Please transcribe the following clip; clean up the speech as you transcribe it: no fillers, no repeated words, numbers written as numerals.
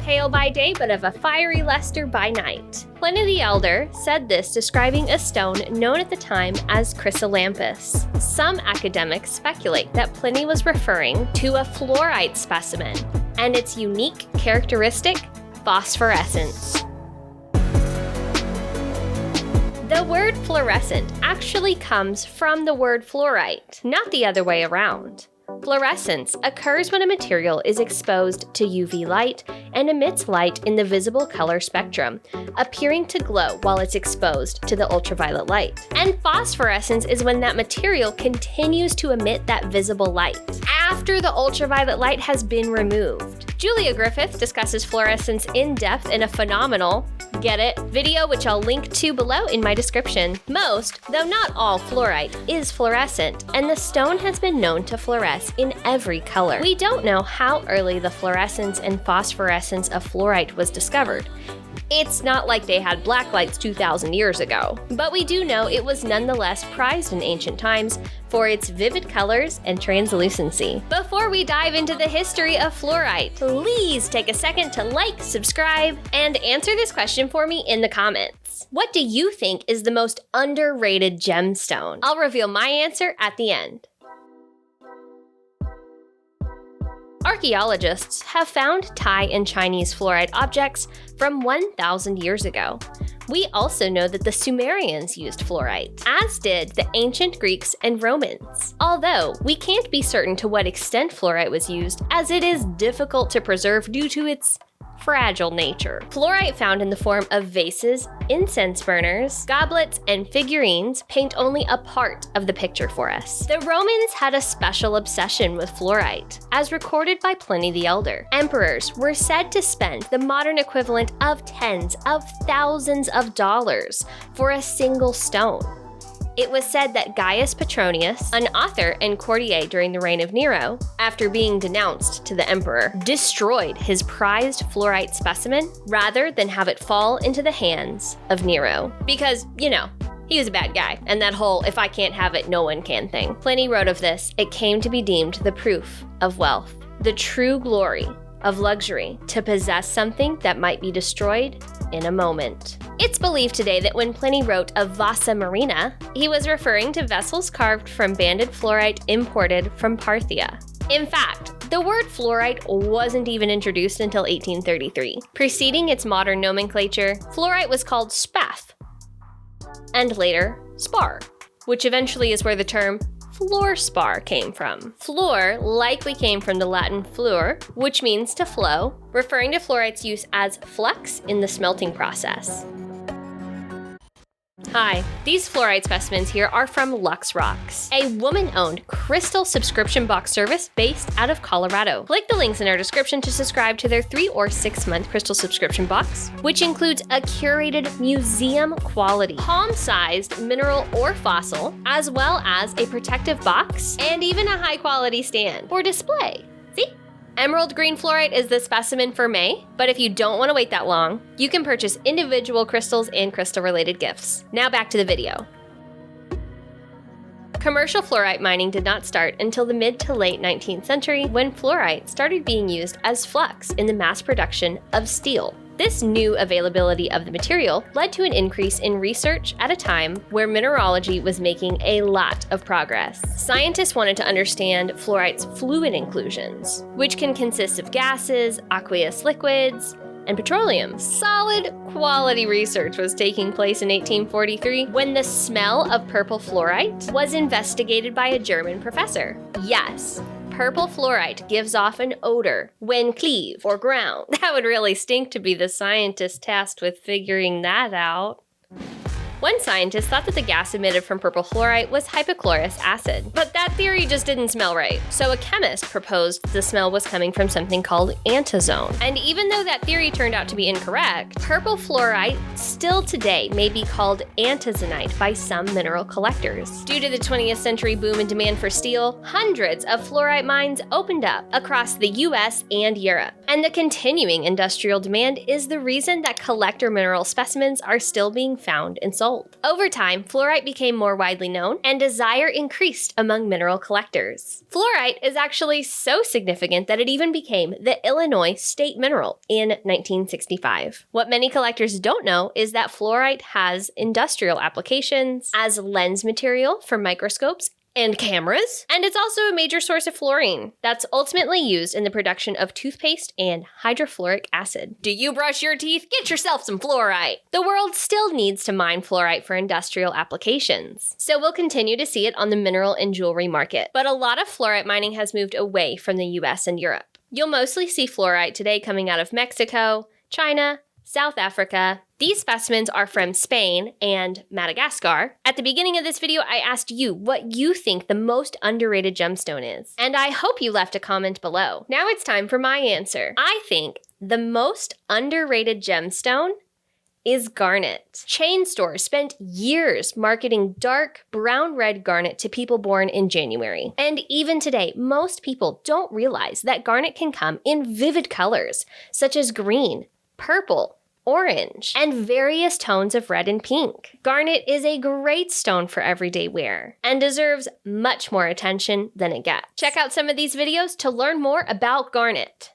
pale by day but of a fiery luster by night. Pliny the Elder said this describing a stone known at the time as chrysolampis. Some academics speculate that Pliny was referring to a fluorite specimen and its unique characteristic, phosphorescence. The word fluorescent actually comes from the word fluorite, not the other way around. Fluorescence occurs when a material is exposed to UV light and emits light in the visible color spectrum, appearing to glow while it's exposed to the ultraviolet light. And phosphorescence is when that material continues to emit that visible light after the ultraviolet light has been removed. Julia Griffith discusses fluorescence in depth in a phenomenal, get it, video which I'll link to below in my description. Most, though not all fluorite, is fluorescent, and the stone has been known to fluoresce in every color. We don't know how early the fluorescence and phosphorescence of fluorite was discovered. It's not like they had blacklights 2,000 years ago, but we do know it was nonetheless prized in ancient times for its vivid colors and translucency. Before we dive into the history of fluorite, please take a second to like, subscribe, and answer this question for me in the comments. What do you think is the most underrated gemstone? I'll reveal my answer at the end. Archaeologists have found Thai and Chinese fluorite objects from 1,000 years ago. We also know that the Sumerians used fluorite, as did the ancient Greeks and Romans. Although, we can't be certain to what extent fluorite was used, as it is difficult to preserve due to its fragile nature. Fluorite found in the form of vases, incense burners, goblets, and figurines paint only a part of the picture for us. The Romans had a special obsession with fluorite, as recorded by Pliny the Elder. Emperors were said to spend the modern equivalent of tens of thousands of dollars for a single stone. It was said that Gaius Petronius, an author and courtier during the reign of Nero, after being denounced to the emperor, destroyed his prized fluorite specimen rather than have it fall into the hands of Nero. Because, you know, he was a bad guy, and that whole "if I can't have it, no one can" thing. Pliny wrote of this, it came to be deemed the proof of wealth, the true glory of luxury, to possess something that might be destroyed in a moment. It's believed today that when Pliny wrote of Vasa Marina, he was referring to vessels carved from banded fluorite imported from Parthia. In fact, the word fluorite wasn't even introduced until 1833. Preceding its modern nomenclature, fluorite was called spath, and later spar, which eventually is where the term fluorspar came from. Fluor likely came from the Latin fluor, which means to flow, referring to fluorite's use as flux in the smelting process. Hi, these fluorite specimens here are from LuxeRox, a woman-owned crystal subscription box service based out of Colorado. Click the links in our description to subscribe to their 3 or 6 month crystal subscription box, which includes a curated museum-quality, palm-sized mineral or fossil, as well as a protective box and even a high-quality stand for display. See? Emerald green fluorite is the specimen for May, but if you don't want to wait that long, you can purchase individual crystals and crystal-related gifts. Now back to the video. Commercial fluorite mining did not start until the mid to late 19th century, when fluorite started being used as flux in the mass production of steel. This new availability of the material led to an increase in research at a time where mineralogy was making a lot of progress. Scientists wanted to understand fluorite's fluid inclusions, which can consist of gases, aqueous liquids, and petroleum. Solid quality research was taking place in 1843 when the smell of purple fluorite was investigated by a German professor. Yes, purple fluorite gives off an odor when cleaved or ground. That would really stink to be the scientist tasked with figuring that out. One scientist thought that the gas emitted from purple fluorite was hypochlorous acid, but that theory just didn't smell right. So a chemist proposed the smell was coming from something called antozone. And even though that theory turned out to be incorrect, purple fluorite still today may be called Antozonite by some mineral collectors. Due to the 20th century boom in demand for steel, hundreds of fluorite mines opened up across the US and Europe. And the continuing industrial demand is the reason that collector mineral specimens are still being found and sold. Over time, fluorite became more widely known, and desire increased among mineral collectors. Fluorite is actually so significant that it even became the Illinois state mineral in 1965. What many collectors don't know is that fluorite has industrial applications as lens material for microscopes and cameras, and it's also a major source of fluorine that's ultimately used in the production of toothpaste and hydrofluoric acid. Do you brush your teeth? Get yourself some fluorite! The world still needs to mine fluorite for industrial applications, so we'll continue to see it on the mineral and jewelry market. But a lot of fluorite mining has moved away from the US and Europe. You'll mostly see fluorite today coming out of Mexico, China, South Africa. These specimens are from Spain and Madagascar. At the beginning of this video, I asked you what you think the most underrated gemstone is, and I hope you left a comment below. Now it's time for my answer. I think the most underrated gemstone is garnet. Chain stores spent years marketing dark brown-red garnet to people born in January. And even today, most people don't realize that garnet can come in vivid colors, such as green, purple, orange, and various tones of red and pink. Garnet is a great stone for everyday wear and deserves much more attention than it gets. Check out some of these videos to learn more about garnet.